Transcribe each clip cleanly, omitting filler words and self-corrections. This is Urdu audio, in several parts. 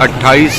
28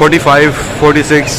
45-46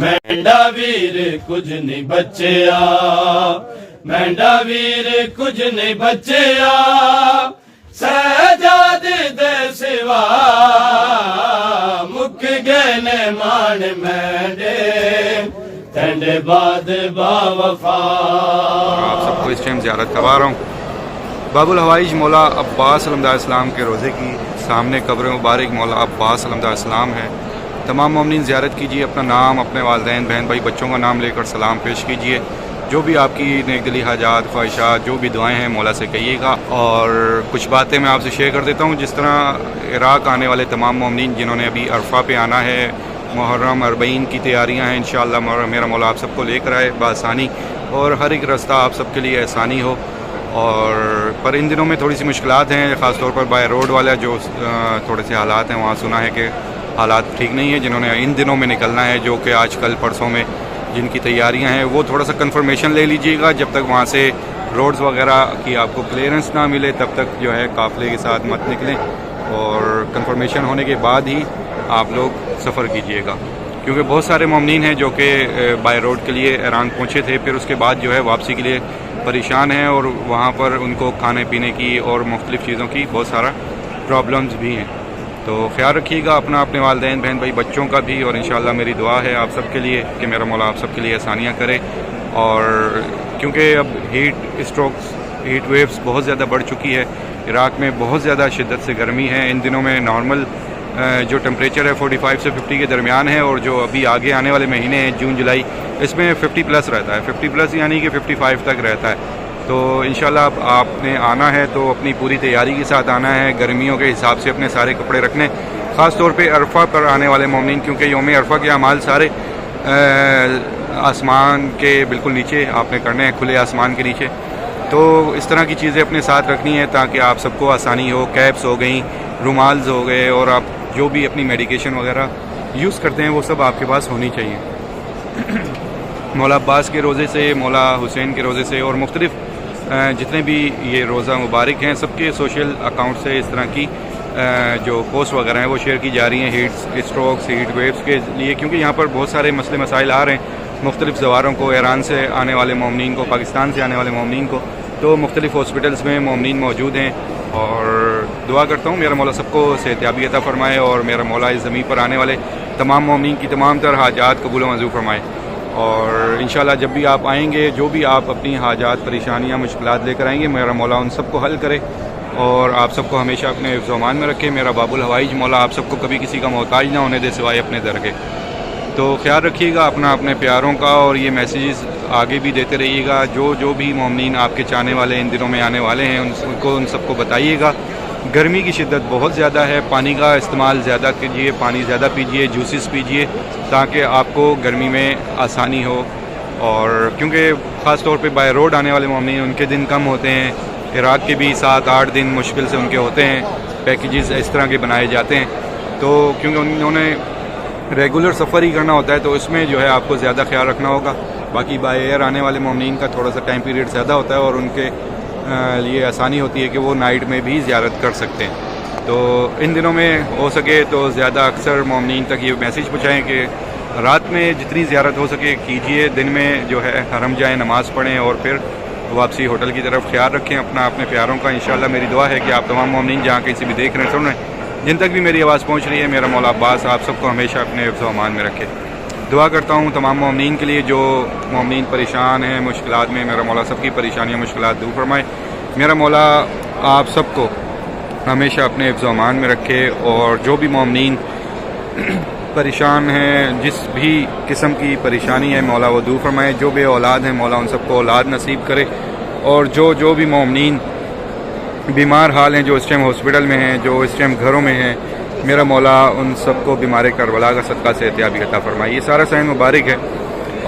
مینڈا ویر کچھ نہیں بچیا مینڈا ویر کچھ نہیں بچیا سجاد دے سوا مک گئے نے مان مینڈے تینڈے بعد با وفا آپ سب کو اس ٹائم زیارت کروا رہا ہوں باب الحوائج مولا عباس علمدار اسلام کے روزے کی سامنے قبر مبارک مولا عباس علمدار اسلام ہے. تمام مومنین زیارت کیجیے، اپنا نام، اپنے والدین، بہن بھائی، بچوں کا نام لے کر سلام پیش کیجیے. جو بھی آپ کی نیک دلی حاجات، خواہشات، جو بھی دعائیں ہیں مولا سے کہیے گا. اور کچھ باتیں میں آپ سے شیئر کر دیتا ہوں. جس طرح عراق آنے والے تمام مومنین جنہوں نے ابھی عرفہ پہ آنا ہے، محرم 40 کی تیاریاں ہیں، انشاءاللہ میرا مولا آپ سب کو لے کر آئے بآسانی اور ہر ایک رستہ آپ سب کے لیے آسانی ہو. اور پر ان دنوں میں تھوڑی سی مشکلات ہیں، خاص طور پر بائی روڈ والا جو تھوڑے سے حالات ہیں، وہاں سنا ہے کہ حالات ٹھیک نہیں ہیں. جنہوں نے ان دنوں میں نکلنا ہے، جو کہ آج کل پرسوں میں جن کی تیاریاں ہیں، وہ تھوڑا سا کنفرمیشن لے لیجیے گا. جب تک وہاں سے روڈز وغیرہ کی آپ کو کلیئرنس نہ ملے تب تک جو ہے قافلے کے ساتھ مت نکلیں، اور کنفرمیشن ہونے کے بعد ہی آپ لوگ سفر کیجیے گا. کیونکہ بہت سارے مومنین ہیں جو کہ بائی روڈ کے لیے ایران پہنچے تھے، پھر اس کے بعد جو ہے واپسی کے لیے پریشان ہیں، اور وہاں پر ان کو کھانے پینے کی اور مختلف چیزوں کی بہت سارا پرابلمز بھی ہیں. تو خیال رکھیے گا اپنا، اپنے والدین، بہن بھائی، بچوں کا بھی. اور انشاءاللہ میری دعا ہے آپ سب کے لیے کہ میرا مولا آپ سب کے لیے آسانیاں کرے. اور کیونکہ اب ہیٹ ویوز بہت زیادہ بڑھ چکی ہے عراق میں، بہت زیادہ شدت سے گرمی ہے. ان دنوں میں نارمل جو ٹمپریچر ہے 45 سے 50 کے درمیان ہے، اور جو ابھی آگے آنے والے مہینے ہیں جون جولائی، اس میں 50+ رہتا ہے. 50+ یعنی کہ 55 تک رہتا ہے. تو انشاءاللہ اب آپ نے آنا ہے تو اپنی پوری تیاری کے ساتھ آنا ہے، گرمیوں کے حساب سے اپنے سارے کپڑے رکھنے، خاص طور پہ عرفہ پر آنے والے مومنین، کیونکہ یوم عرفہ کے اعمال سارے آسمان کے بالکل نیچے آپ نے کرنے ہیں، کھلے آسمان کے نیچے. تو اس طرح کی چیزیں اپنے ساتھ رکھنی ہے تاکہ آپ سب کو آسانی ہو. کیپس ہو گئیں، رومالز ہو گئے، اور آپ جو بھی اپنی میڈیکیشن وغیرہ یوز کرتے ہیں وہ سب آپ کے پاس ہونی چاہیے. مولا عباس کے روزے سے، مولا حسین کے روزے سے، اور مختلف جتنے بھی یہ روزہ مبارک ہیں، سب کے سوشل اکاؤنٹ سے اس طرح کی جو پوسٹ وغیرہ ہیں وہ شیئر کی جا رہی ہیں ہیٹ اسٹروکس، ہیٹ ویوز کے لیے. کیونکہ یہاں پر بہت سارے مسئلے مسائل آ رہے ہیں مختلف زواروں کو، ایران سے آنے والے مومنین کو، پاکستان سے آنے والے مومنین کو. تو مختلف ہاسپٹلس میں مومنین موجود ہیں، اور دعا کرتا ہوں میرا مولا سب کو صحتیابی عطا فرمائے، اور میرا مولا اس زمین پر آنے والے تمام مومنین کی تمام تر حاجات قبول و منظور فرمائے. اور انشاءاللہ جب بھی آپ آئیں گے، جو بھی آپ اپنی حاجات، پریشانیاں، مشکلات لے کر آئیں گے، میرا مولا ان سب کو حل کرے اور آپ سب کو ہمیشہ اپنے حفظ و امان میں رکھے. میرا باب الحوائج مولا آپ سب کو کبھی کسی کا محتاج نہ ہونے دے سوائے اپنے در کے. تو خیال رکھیے گا اپنا، اپنے پیاروں کا، اور یہ میسیجز آگے بھی دیتے رہیے گا. جو بھی مومنین آپ کے چاہنے والے ان دنوں میں آنے والے ہیں ان سب کو بتائیے گا. گرمی کی شدت بہت زیادہ ہے، پانی کا استعمال زیادہ کیجیے، پانی زیادہ پیجیے، جوسز پیجیے تاکہ آپ کو گرمی میں آسانی ہو. اور کیونکہ خاص طور پہ بائی روڈ آنے والے مومنین، ان کے دن کم ہوتے ہیں. عراق کے بھی 7-8 دن مشکل سے ان کے ہوتے ہیں، پیکیجز اس طرح کے بنائے جاتے ہیں. تو کیونکہ انہوں نے ریگولر سفر ہی کرنا ہوتا ہے، تو اس میں جو ہے آپ کو زیادہ خیال رکھنا ہوگا. باقی بائی ایئر آنے والے مومنین کا تھوڑا سا ٹائم پیریڈ زیادہ ہوتا ہے، اور ان کے لیے آسانی ہوتی ہے کہ وہ نائٹ میں بھی زیارت کر سکتے ہیں. تو ان دنوں میں ہو سکے تو زیادہ اکثر مومنین تک یہ میسیج پہنچائیں کہ رات میں جتنی زیارت ہو سکے کیجیے، دن میں جو ہے حرم جائیں، نماز پڑھیں، اور پھر واپسی ہوٹل کی طرف. خیال رکھیں اپنا، اپنے پیاروں کا. انشاءاللہ میری دعا ہے کہ آپ تمام مومنین جہاں کہیں سے بھی دیکھ رہے ہیں، سن رہے ہیں، جن تک بھی میری آواز پہنچ رہی ہے، میرا مولا عباس آپ سب کو ہمیشہ اپنے حفظ و امان میں رکھے. دعا کرتا ہوں تمام مومنین کے لیے. جو مومنین پریشان ہیں مشکلات میں، میرا مولا سب کی پریشانیاں، مشکلات دور فرمائے. میرا مولا آپ سب کو ہمیشہ اپنے حفظ و امان میں رکھے. اور جو بھی مومنین پریشان ہیں، جس بھی قسم کی پریشانی ہے، مولا وہ دور فرمائے. جو بے اولاد ہیں، مولا ان سب کو اولاد نصیب کرے. اور جو بھی مومنین بیمار حال ہیں، جو اس ٹائم ہاسپٹل میں ہیں، جو اس ٹائم گھروں میں ہیں، میرا مولا ان سب کو بیمار کربلا کا صدقہ سے صحتیابی عطا فرمائے. یہ سارا سین مبارک ہے.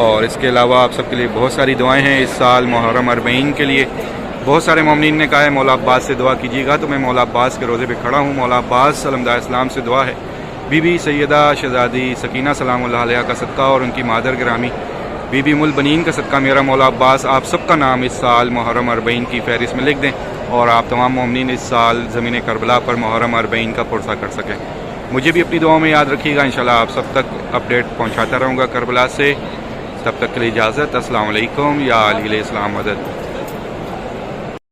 اور اس کے علاوہ آپ سب کے لیے بہت ساری دعائیں ہیں. اس سال محرم 40 کے لیے بہت سارے مومنین نے کہا ہے مولا عباس سے دعا کیجیے گا، تو میں مولا عباس کے روزے پہ کھڑا ہوں. مولا عباس علمدار اسلام سے دعا ہے. بی بی سیدہ شہزادی سکینہ سلام اللہ علیہ کا صدقہ، اور ان کی مادر گرامی بی بی ام البنین کا صدقہ، میرا مولا عباس آپ سب کا نام اس سال محرم 40 کی فہرست میں لکھ دیں، اور آپ تمام مومنین اس سال زمین کربلا پر محرم 40 کا پرسہ کر سکیں. مجھے بھی اپنی دعاؤں میں یاد رکھیے گا. انشاءاللہ آپ سب تک اپڈیٹ پہنچاتا رہوں گا کربلا سے. تب تک کے لیے اجازت. السلام علیکم. یا علی علیہ السلام مدد.